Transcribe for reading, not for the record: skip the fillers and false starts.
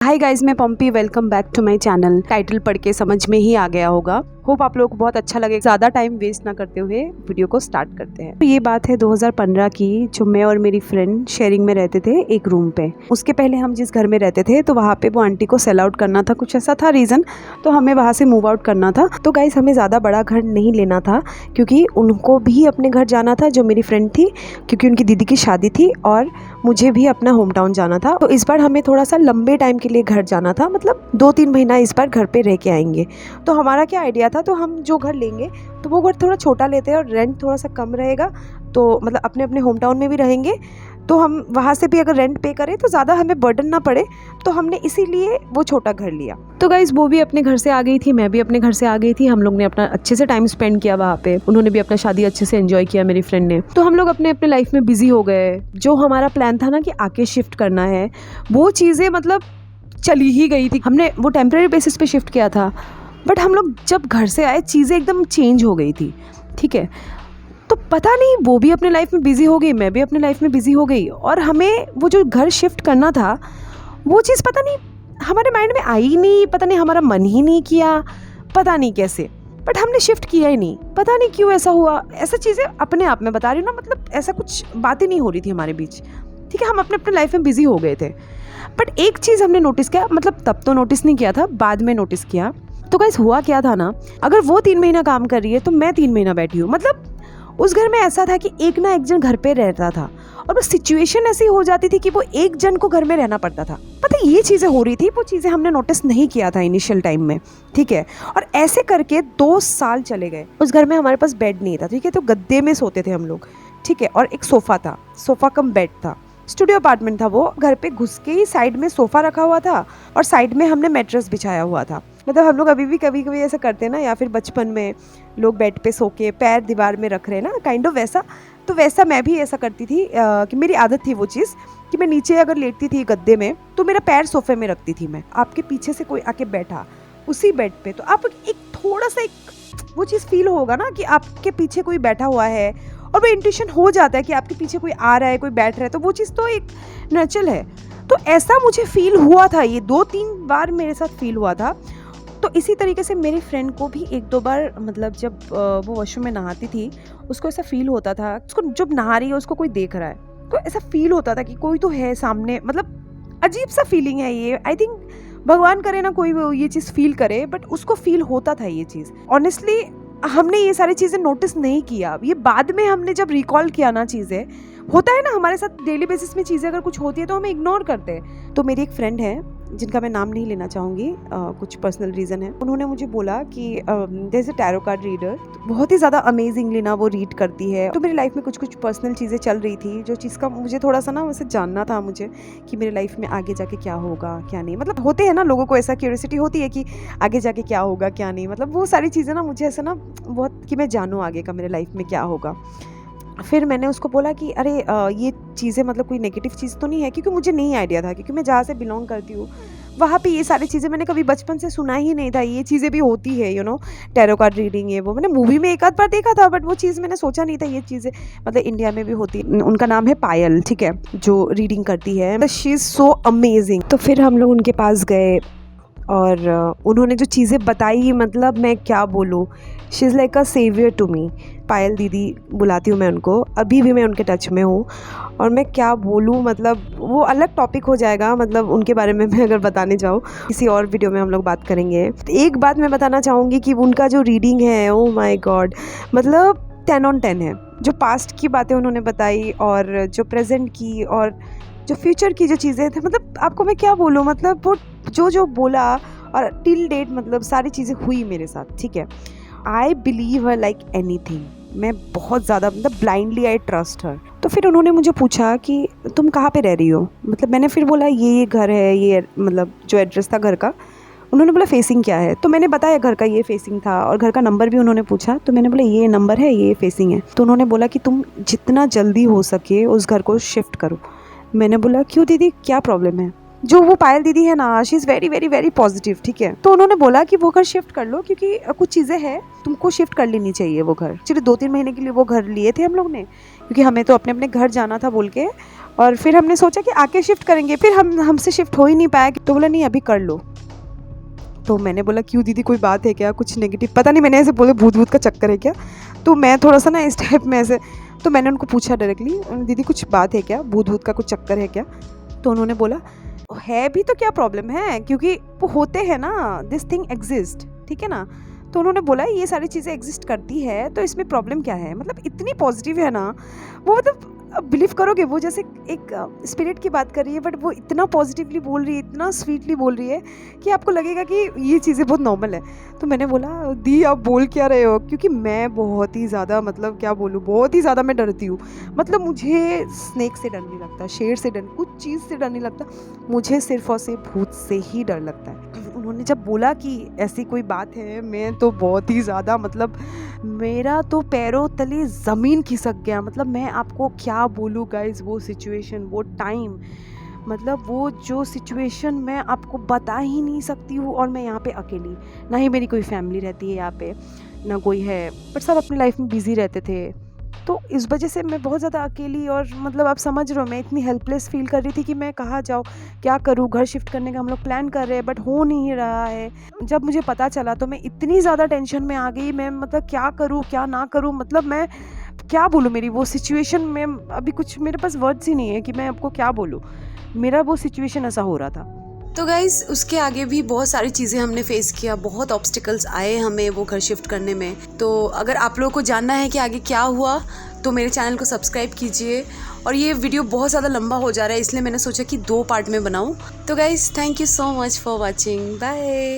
हाय guys, मैं Pampi. Welcome back to my channel. Title पढ़ के समझ में ही आ गया होगा। होप आप लोगों को बहुत अच्छा लगे। ज़्यादा टाइम वेस्ट ना करते हुए वीडियो को स्टार्ट करते हैं। तो ये बात है 2015 की, जो मैं और मेरी फ्रेंड शेयरिंग में रहते थे एक रूम पे। उसके पहले हम जिस घर में रहते थे तो वहाँ पे वो आंटी को सेल आउट करना था, कुछ ऐसा था रीज़न, तो हमें वहाँ से मूव आउट करना था। तो गाइज हमें ज़्यादा बड़ा घर नहीं लेना था क्योंकि उनको भी अपने घर जाना था, जो मेरी फ्रेंड थी, क्योंकि उनकी दीदी की शादी थी और मुझे भी अपना होम टाउन जाना था। तो इस बार हमें थोड़ा सा लंबे टाइम के लिए घर जाना था, मतलब 2-3 महीना इस बार घर पे रह के आएंगे। तो हमारा क्या आइडिया था, तो हम जो घर लेंगे तो वो घर थोड़ा छोटा लेते हैं और रेंट थोड़ा सा कम रहेगा, तो मतलब अपने अपने होम टाउन में भी रहेंगे, तो हम वहाँ से भी अगर रेंट पे करें तो ज़्यादा हमें बर्डन ना पड़े। तो हमने इसीलिए वो छोटा घर लिया। तो गाइज़ वो भी अपने घर से आ गई थी, मैं भी अपने घर से आ गई थी। हम लोग ने अपना अच्छे से टाइम स्पेंड किया वहाँ पे। उन्होंने भी अपना शादी अच्छे से एंजॉय किया, मेरी फ्रेंड ने। तो हम लोग अपने अपने लाइफ में बिजी हो गए। जो हमारा प्लान था ना कि आके शिफ्ट करना है, वो चीज़ें मतलब चली ही गई थी। हमने वो टेम्परेरी बेसिस पे शिफ्ट किया था, बट हम लोग जब घर से आए चीज़ें एकदम चेंज हो गई थी। ठीक है, तो पता नहीं, वो भी अपने लाइफ में बिज़ी हो गई, मैं भी अपने लाइफ में बिज़ी हो गई, और हमें वो जो घर शिफ्ट करना था वो चीज़ पता नहीं हमारे माइंड में आई नहीं, पता नहीं हमारा मन ही नहीं किया, पता नहीं कैसे, बट हमने शिफ्ट किया ही नहीं। पता नहीं क्यों ऐसा हुआ। ऐसा चीज़ें अपने आप में बता रही हूँ ना, मतलब ऐसा कुछ बातें नहीं हो रही थी हमारे बीच। ठीक है, हम अपने अपने लाइफ में बिज़ी हो गए थे। बट एक चीज़ हमने नोटिस किया, मतलब तब तो नोटिस नहीं किया था, बाद में नोटिस किया। तो गाइस हुआ क्या था ना, अगर वो 3 महीना काम कर रही है तो मैं 3 महीना बैठी हूँ। मतलब उस घर में ऐसा था कि एक ना एक जन घर पे रहता था, और वो सिचुएशन ऐसी हो जाती थी कि वो एक जन को घर में रहना पड़ता था। पता है ये चीज़ें हो रही थी, वो चीज़ें हमने नोटिस नहीं किया था इनिशियल टाइम में। ठीक है, और ऐसे करके 2 साल चले गए। उस घर में हमारे पास बेड नहीं था, ठीक है, तो गद्दे में सोते थे हम लोग। ठीक है, और एक सोफ़ा था, सोफ़ा कम बेड था। स्टूडियो अपार्टमेंट था वो। घर पे घुस के ही साइड में सोफ़ा रखा हुआ था और साइड में हमने मैट्रेस बिछाया हुआ था। मतलब हम लोग अभी भी कभी कभी ऐसा करते हैं ना, या फिर बचपन में लोग बेड पे सो के पैर दीवार में रख रहे हैं ना, काइंड ऑफ वैसा। तो वैसा मैं भी ऐसा करती थी कि मेरी आदत थी वो चीज़ कि मैं नीचे अगर लेटती थी गद्दे में तो मेरा पैर सोफ़े में रखती थी मैं। आपके पीछे से कोई आके बैठा उसी बेड पे, तो आप एक थोड़ा सा एक वो चीज़ फील होगा ना कि आपके पीछे कोई बैठा हुआ है, और वो इंट्यूशन हो जाता है कि आपके पीछे कोई आ रहा है, कोई बैठ रहा है, तो वो चीज़ तो एक नेचुरल है। तो ऐसा मुझे फील हुआ था, ये 2-3 बार मेरे साथ फील हुआ था। तो इसी तरीके से मेरी फ्रेंड को भी 1-2 बार, मतलब जब वो वॉशरूम में नहाती थी, उसको ऐसा फील होता था, उसको जब नहा रही है उसको कोई देख रहा है, तो ऐसा फील होता था कि कोई तो है सामने। मतलब अजीब सा फीलिंग है ये। आई थिंक भगवान करे ना कोई ये चीज़ फील करे, बट उसको फील होता था ये चीज़। ऑनेस्टली हमने ये सारी चीज़ें नोटिस नहीं किया। ये बाद में हमने जब रिकॉल किया ना, चीज़ें होता है ना हमारे साथ डेली बेसिस में, चीज़ें अगर कुछ होती है तो हम इग्नोर करते हैं। तो मेरी एक फ्रेंड है जिनका मैं नाम नहीं लेना चाहूँगी, कुछ पर्सनल रीज़न है। उन्होंने मुझे बोला कि जैसे टैरो कार्ड रीडर बहुत ही ज़्यादा अमेजिंगली ना वो रीड करती है। तो मेरी लाइफ में कुछ कुछ पर्सनल चीज़ें चल रही थी, जो चीज़ का मुझे थोड़ा सा ना वैसे जानना था मुझे, कि मेरे लाइफ में आगे जाके क्या होगा क्या नहीं। मतलब होते हैं ना लोगों को ऐसा क्यूरियोसिटी होती है कि आगे जाके क्या होगा क्या नहीं। मतलब वो सारी चीज़ें ना मुझे ऐसा ना बहुत कि मैं जानूँ आगे का मेरे लाइफ में क्या होगा। फिर मैंने उसको बोला कि अरे ये चीज़ें मतलब कोई नेगेटिव चीज़ तो नहीं है, क्योंकि मुझे नहीं आइडिया था, क्योंकि मैं जहाँ से बिलोंग करती हूँ वहाँ पे ये सारी चीज़ें मैंने कभी बचपन से सुना ही नहीं था। ये चीज़ें भी होती है, टैरो कार्ड रीडिंग, ये वो मैंने मूवी में एक आध बार देखा था, बट वो चीज़ मैंने सोचा नहीं था ये चीज़ें मतलब इंडिया में भी होती है। उनका नाम है पायल, ठीक है, जो रीडिंग करती है। She is so amazing. तो फिर हम लोग उनके पास गए और उन्होंने जो चीज़ें बताई, मतलब मैं क्या बोलूँ, she is like a saviour to me. Payal दीदी बुलाती हूँ मैं उनको, अभी भी मैं उनके टच में हूँ। और मैं क्या बोलूँ, मतलब वो अलग टॉपिक हो जाएगा, मतलब उनके बारे में मैं अगर बताने जाऊँ किसी और वीडियो में हम लोग बात करेंगे। तो एक बात मैं बताना चाहूँगी कि उनका जो रीडिंग है, ओ माय गॉड, मतलब 10 on 10 है। जो पास्ट की बातें उन्होंने बताई और जो प्रेजेंट की और जो फ्यूचर की जो चीज़ें थे, मतलब आपको मैं क्या बोलूँ, मतलब वो जो जो बोला और टिल डेट मतलब सारी चीज़ें हुई मेरे साथ। ठीक है, I believe her like anything. मैं बहुत ज़्यादा मतलब ब्लाइंडली आई ट्रस्ट हर। तो फिर उन्होंने मुझे पूछा कि तुम कहाँ पे रह रही हो। मतलब मैंने फिर बोला ये घर है, ये मतलब जो एड्रेस था घर का। उन्होंने बोला फेसिंग क्या है, तो मैंने बताया घर का ये फेसिंग था, और घर का नंबर भी उन्होंने पूछा, तो मैंने बोला ये नंबर है, ये फेसिंग है। तो उन्होंने बोला कि तुम जितना जल्दी हो सके उस घर को शिफ्ट करो। मैंने बोला क्यों दीदी, क्या प्रॉब्लम है। जो वो पायल दीदी है ना, she is very very very positive. ठीक है, तो उन्होंने बोला कि वो घर शिफ्ट कर लो, क्योंकि कुछ चीज़ें हैं तुमको शिफ्ट कर लेनी चाहिए वो घर। एक्चुअली 2-3 महीने के लिए वो घर लिए थे हम लोग ने, क्योंकि हमें तो अपने अपने घर जाना था बोल के, और फिर हमने सोचा कि आके शिफ्ट करेंगे, फिर हमसे शिफ्ट हो ही नहीं पाया। तो बोला नहीं अभी कर लो। तो मैंने बोला क्यों दीदी, कोई बात है क्या, कुछ नेगेटिव? पता नहीं, मैंने ऐसे बोले भूत भूत का चक्कर है क्या। तो मैं थोड़ा सा ना इस टाइप में ऐसे, तो मैंने उनको पूछा डायरेक्टली, दीदी कुछ बात है क्या, भूत भूत का कुछ चक्कर है क्या? तो उन्होंने बोला है भी तो क्या प्रॉब्लम है, क्योंकि वो होते हैं ना, दिस थिंग एग्जिस्ट, ठीक है ना। तो उन्होंने बोला ये सारी चीज़ें एग्जिस्ट करती है तो इसमें प्रॉब्लम क्या है। मतलब इतनी पॉजिटिव है ना वो, मतलब बिलीव करोगे, वो जैसे एक स्पिरिट की बात कर रही है, बट वो इतना पॉजिटिवली बोल रही है, इतना स्वीटली बोल रही है कि आपको लगेगा कि ये चीज़ें बहुत नॉर्मल है। तो मैंने बोला दी आप बोल क्या रहे हो, क्योंकि मैं बहुत ही ज़्यादा, मतलब क्या बोलूँ, बहुत ही ज़्यादा मैं डरती हूँ। मतलब मुझे स्नेक से डर नहीं लगता, शेर से डर, कुछ चीज़ से डर नहीं लगता, मुझे सिर्फ और सिर्फ भूत से ही डर लगता है। उन्होंने जब बोला कि ऐसी कोई बात है, मैं तो बहुत ही ज़्यादा, मतलब मेरा तो पैरों तले ज़मीन खिसक गया। मतलब मैं आपको क्या बोलूँ गाइस, वो सिचुएशन, वो टाइम, मतलब वो जो सिचुएशन मैं आपको बता ही नहीं सकती हूँ। और मैं यहाँ पे अकेली, ना ही मेरी कोई फैमिली रहती है यहाँ पे, ना कोई है, बट सब अपनी लाइफ में बिजी रहते थे। तो इस वजह से मैं बहुत ज़्यादा अकेली, और मतलब आप समझ रहे हो, मैं इतनी हेल्पलेस फील कर रही थी कि मैं कहाँ जाऊँ, क्या करूँ। घर शिफ्ट करने का हम लोग प्लान कर रहे हैं बट हो नहीं रहा है। जब मुझे पता चला तो मैं इतनी ज़्यादा टेंशन में आ गई, मैं मतलब क्या करूँ क्या ना करूँ, मतलब मैं क्या बोलूँ, मेरी वो सिचुएशन में अभी कुछ मेरे पास वर्ड्स ही नहीं है कि मैं आपको क्या बोलूँ। मेरा वो सिचुएशन ऐसा हो रहा था। तो गाइज़ उसके आगे भी बहुत सारी चीज़ें हमने फेस किया, बहुत ऑब्स्टिकल्स आए हमें वो घर शिफ्ट करने में। तो अगर आप लोगों को जानना है कि आगे क्या हुआ तो मेरे चैनल को सब्सक्राइब कीजिए। और ये वीडियो बहुत ज़्यादा लंबा हो जा रहा है, इसलिए मैंने सोचा कि 2 पार्ट में बनाऊँ। तो guys thank you so much for watching, bye.